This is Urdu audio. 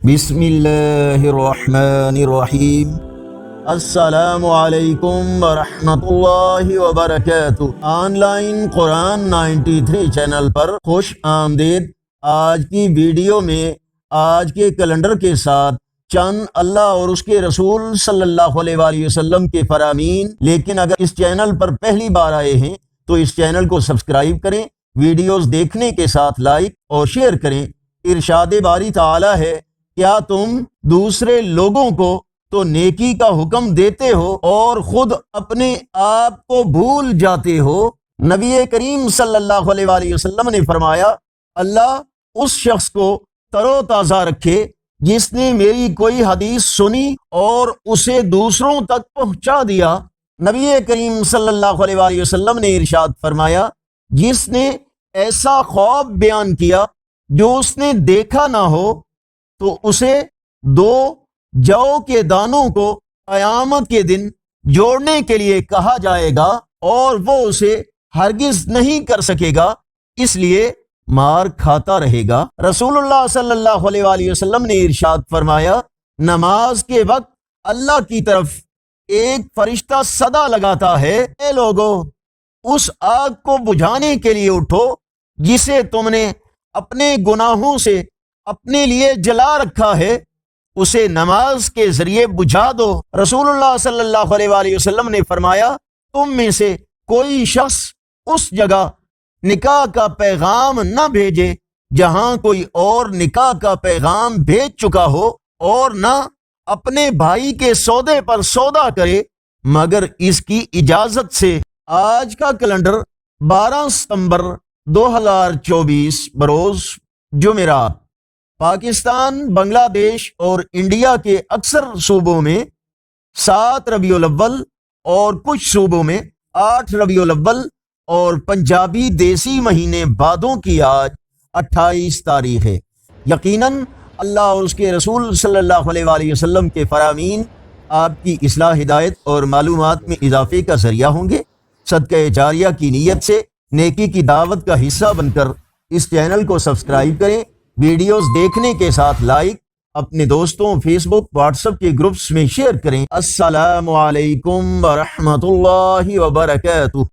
بسم اللہ الرحمن الرحیم۔ السلام علیکم ورحمۃ اللہ وبرکاتہ۔ آن لائن قرآن 93 چینل پر خوش آمدید۔ آج کی ویڈیو میں آج کے کیلنڈر کے ساتھ چند اللہ اور اس کے رسول صلی اللہ علیہ وآلہ وسلم کے فرامین، لیکن اگر اس چینل پر پہلی بار آئے ہیں تو اس چینل کو سبسکرائب کریں، ویڈیوز دیکھنے کے ساتھ لائک اور شیئر کریں۔ ارشاد باری تعالی ہے، کیا تم دوسرے لوگوں کو تو نیکی کا حکم دیتے ہو اور خود اپنے آپ کو بھول جاتے ہو؟ نبی کریم صلی اللہ علیہ وآلہ وسلم نے فرمایا، اللہ اس شخص کو تر و تازہ رکھے جس نے میری کوئی حدیث سنی اور اسے دوسروں تک پہنچا دیا۔ نبی کریم صلی اللہ علیہ وآلہ وسلم نے ارشاد فرمایا، جس نے ایسا خواب بیان کیا جو اس نے دیکھا نہ ہو تو اسے 2 جو کے دانوں کو قیامت کے دن جوڑنے کے لیے کہا جائے گا اور وہ اسے ہرگز نہیں کر سکے گا، اس لیے مار کھاتا رہے گا۔ رسول اللہ صلی اللہ علیہ وآلہ وسلم نے ارشاد فرمایا، نماز کے وقت اللہ کی طرف ایک فرشتہ صدا لگاتا ہے، اے لوگو اس آگ کو بجھانے کے لیے اٹھو جسے تم نے اپنے گناہوں سے اپنے لیے جلا رکھا ہے، اسے نماز کے ذریعے بجھا دو۔ رسول اللہ صلی اللہ علیہ وآلہ وسلم نے فرمایا، تم میں سے کوئی شخص اس جگہ نکاح کا پیغام نہ بھیجے جہاں کوئی اور نکاح کا پیغام بھیج چکا ہو، اور نہ اپنے بھائی کے سودے پر سودا کرے مگر اس کی اجازت سے۔ آج کا کیلنڈر 12 ستمبر 2024 بروز جمعرات۔ پاکستان، بنگلہ دیش اور انڈیا کے اکثر صوبوں میں 7 ربیع الاول اور کچھ صوبوں میں 8 ربیع الاول اور پنجابی دیسی مہینے بھادوں کی آج 28 تاریخ ہے۔ یقیناً اللہ اور اس کے رسول صلی اللہ علیہ وآلہ وسلم کے فرامین آپ کی اصلاح، ہدایت اور معلومات میں اضافے کا ذریعہ ہوں گے۔ صدقہ جاریہ کی نیت سے نیکی کی دعوت کا حصہ بن کر اس چینل کو سبسکرائب کریں، ویڈیوز دیکھنے کے ساتھ لائک، اپنے دوستوں فیس بک، واٹس ایپ کے گروپس میں شیئر کریں۔ السلام علیکم ورحمۃ اللہ وبرکاتہ۔